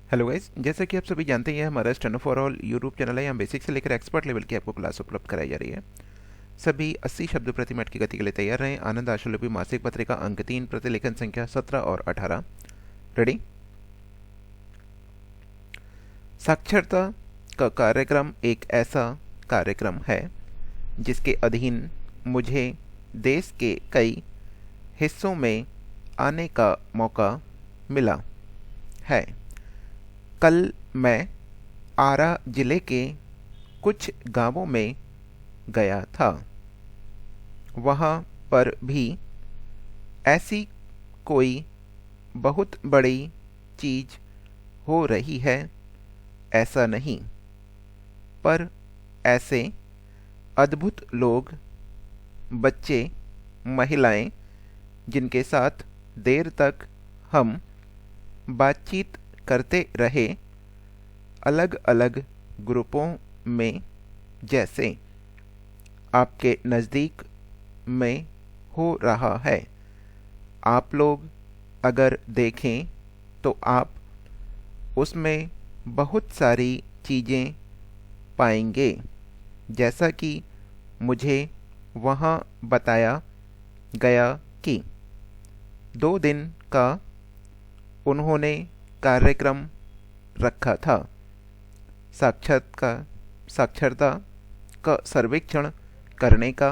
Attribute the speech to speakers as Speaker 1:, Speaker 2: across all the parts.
Speaker 1: Hello guys, जैसा कि आप सभी जानते हैं, यह हमारा steno for all YouTube channel है। यहाँ बेसिक से लेकर एक्सपर्ट लेवल की आपको क्लास उपलब्ध कराई जा रही है। सभी 80 शब्द प्रति मिनट की गति के लिए तैयार रहें। आनंद आशुलिपि मासिक पत्रिका अंक 3 प्रतिलेखन संख्या 17 और 18। रेडी। साक्षरता का कार्यक्रम एक ऐसा कार्यक्रम है जिसके अधीन मुझे देश के कई हिस्सों में आने का मौका मिला है। कल मैं आरा जिले के कुछ गांवों में गया था। वहां पर भी ऐसी कोई बहुत बड़ी चीज हो रही है ऐसा नहीं, पर ऐसे अद्भुत लोग, बच्चे, महिलाएं जिनके साथ देर तक हम बातचीत करते रहे, अलग अलग ग्रुपों में, जैसे आपके नज़दीक में हो रहा है। आप लोग अगर देखें तो आप उसमें बहुत सारी चीज़ें पाएंगे, जैसा कि मुझे वहाँ बताया गया कि 2 दिन का उन्होंने कार्यक्रम रखा था। साक्षरता का सर्वेक्षण करने का।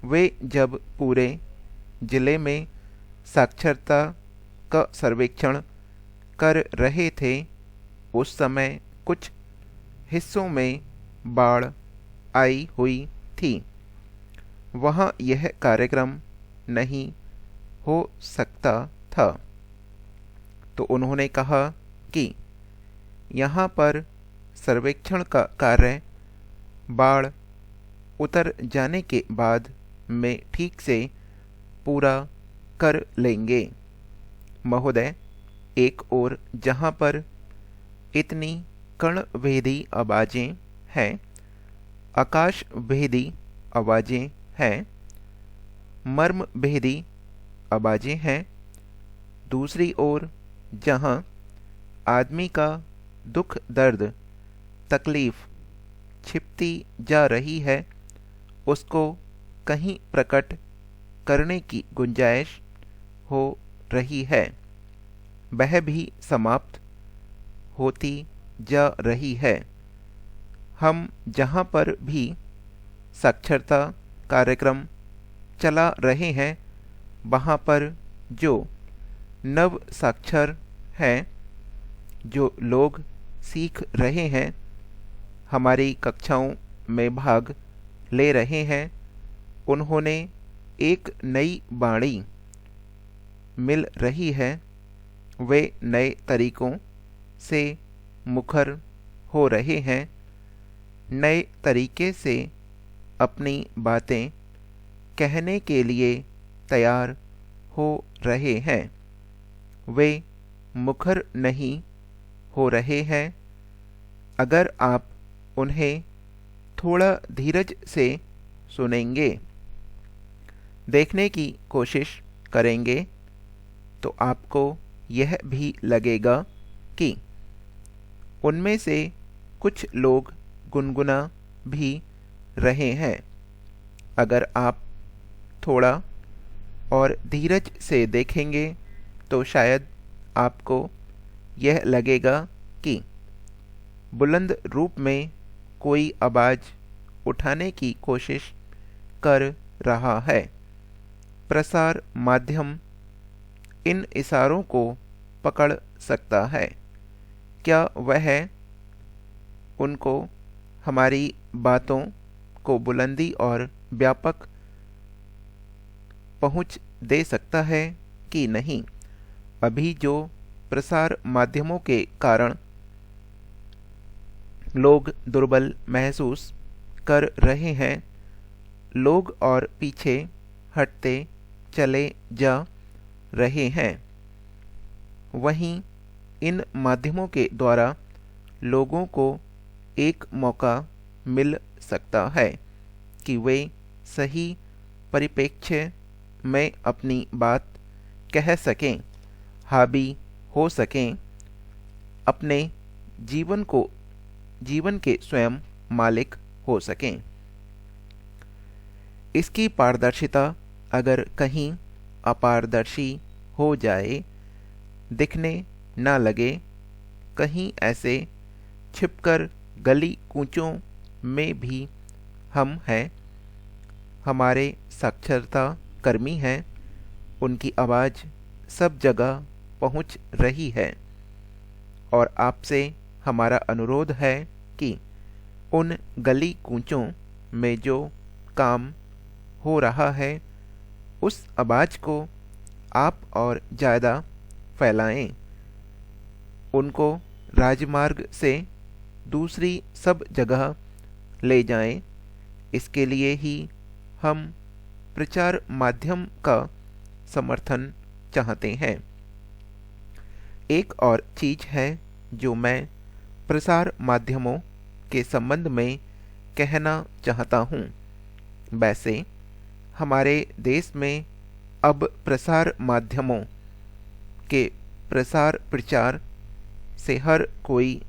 Speaker 1: वे जब पूरे जिले में साक्षरता का सर्वेक्षण कर रहे थे, उस समय कुछ हिस्सों में बाढ़ आई हुई थी। वहाँ यह कार्यक्रम नहीं हो सकता था। तो उन्होंने कहा कि यहाँ पर सर्वेक्षण का कार्य बाढ़ उतर जाने के बाद में ठीक से पूरा कर लेंगे। महोदय, एक ओर जहाँ पर इतनी कर्णभेदी आवाज़ें हैं, आकाशभेदी आवाज़ें हैं, मर्मभेदी आवाज़ें हैं, दूसरी ओर जहाँ आदमी का दुख, दर्द, तकलीफ छिपती जा रही है, उसको कहीं प्रकट करने की गुंजाइश हो रही है, वह भी समाप्त होती जा रही है। हम जहाँ पर भी साक्षरता कार्यक्रम चला रहे हैं, वहाँ पर जो नव साक्षर हैं, जो लोग सीख रहे हैं, हमारी कक्षाओं में भाग ले रहे हैं, उन्होंने एक नई वाणी मिल रही है। वे नए तरीकों से मुखर हो रहे हैं, नए तरीके से अपनी बातें कहने के लिए तैयार हो रहे हैं। वे मुखर नहीं हो रहे हैं। अगर आप उन्हें थोड़ा धीरज से सुनेंगे, देखने की कोशिश करेंगे, तो आपको यह भी लगेगा कि उनमें से कुछ लोग गुनगुना भी रहे हैं। अगर आप थोड़ा और धीरज से देखेंगे तो शायद आपको यह लगेगा कि बुलंद रूप में कोई आवाज़ उठाने की कोशिश कर रहा है। प्रसार माध्यम इन इशारों को पकड़ सकता है। क्या वह उनको हमारी बातों को बुलंदी और व्यापक पहुंच दे सकता है कि नहीं? अभी जो प्रसार माध्यमों के कारण लोग दुर्बल महसूस कर रहे हैं, लोग और पीछे हटते चले जा रहे हैं, वहीं इन माध्यमों के द्वारा लोगों को एक मौका मिल सकता है कि वे सही परिप्रेक्ष्य में अपनी बात कह सकें, हावी हो सकें, अपने जीवन के स्वयं मालिक हो सकें। इसकी पारदर्शिता अगर कहीं अपारदर्शी हो जाए, दिखने न लगे, कहीं ऐसे छिपकर गली कूचों में भी हम हैं, हमारे साक्षरता कर्मी हैं, उनकी आवाज़ सब जगह पहुंच रही है और आपसे हमारा अनुरोध है कि उन गली कूचों में जो काम हो रहा है उस आवाज़ को आप और ज़्यादा फैलाएं, उनको राजमार्ग से दूसरी सब जगह ले जाएं। इसके लिए ही हम प्रचार माध्यम का समर्थन चाहते हैं। एक और चीज़ है जो मैं प्रसार माध्यमों के संबंध में कहना चाहता हूँ। वैसे हमारे देश में अब प्रसार माध्यमों के प्रसार प्रचार से हर कोई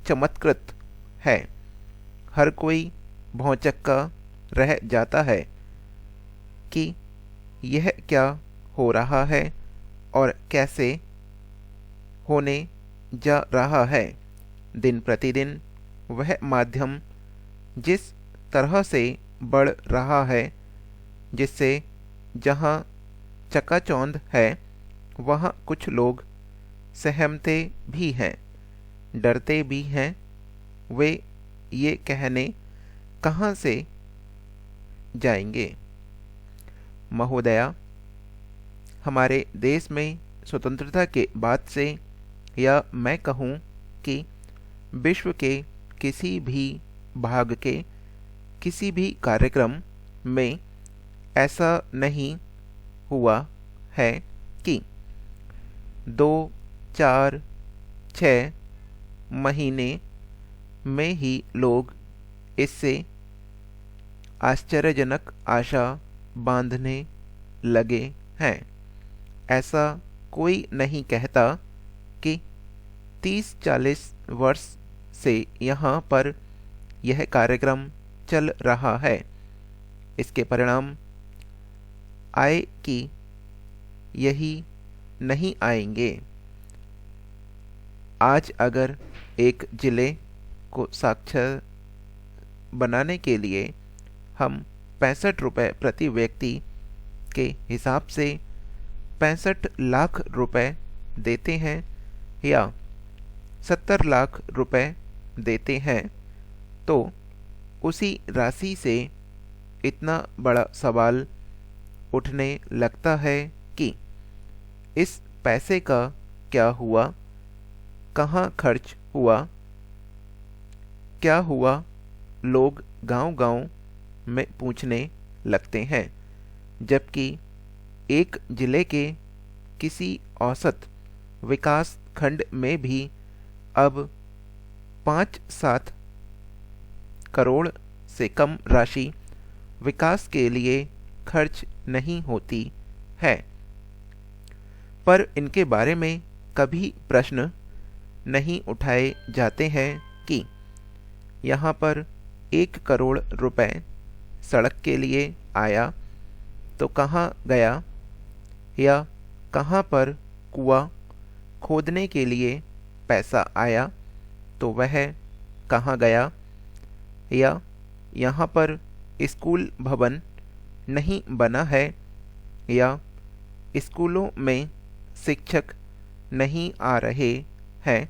Speaker 1: चमत्कृत है, हर कोई भौंचक्का रह जाता है कि यह क्या हो रहा है और कैसे होने जा रहा है। दिन प्रतिदिन वह माध्यम जिस तरह से बढ़ रहा है, जिससे जहाँ चकाचौंध है वहाँ कुछ लोग सहमते भी हैं, डरते भी हैं। वे ये कहने कहाँ से जाएंगे। महोदया, हमारे देश में स्वतंत्रता के बाद से, या मैं कहूँ कि विश्व के किसी भी भाग के किसी भी कार्यक्रम में ऐसा नहीं हुआ है कि 2, 4, 6 महीने में ही लोग इससे आश्चर्यजनक आशा बांधने लगे हैं। ऐसा कोई नहीं कहता कि 30-40 वर्ष से यहाँ पर यह कार्यक्रम चल रहा है। इसके परिणाम आए कि यही नहीं आएंगे। आज अगर एक जिले को साक्षर बनाने के लिए हम 65 रुपये प्रति व्यक्ति के हिसाब से 65 लाख रुपए देते हैं या 70 लाख रुपए देते हैं, तो उसी राशि से इतना बड़ा सवाल उठने लगता है कि इस पैसे का क्या हुआ, कहाँ खर्च हुआ, क्या हुआ। लोग गांव-गांव में पूछने लगते हैं, जबकि एक जिले के किसी औसत विकास खंड में भी अब 5-7 करोड़ से कम राशि विकास के लिए खर्च नहीं होती है। पर इनके बारे में कभी प्रश्न नहीं उठाए जाते हैं कि यहाँ पर 1 करोड़ रुपए सड़क के लिए आया तो कहाँ गया, या कहाँ पर कुआं खोदने के लिए पैसा आया तो वह कहाँ गया, या यहाँ पर स्कूल भवन नहीं बना है, या स्कूलों में शिक्षक नहीं आ रहे हैं।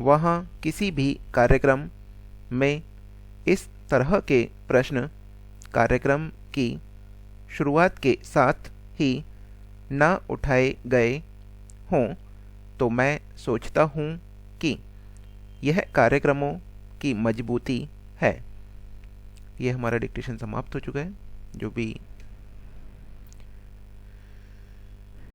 Speaker 1: वहाँ किसी भी कार्यक्रम में इस तरह के प्रश्न कार्यक्रम की शुरुआत के साथ ही ना उठाए गए हों, तो मैं सोचता हूँ कि यह कार्यक्रमों की मजबूती है। यह हमारा डिक्टेशन समाप्त हो चुका है। जो भी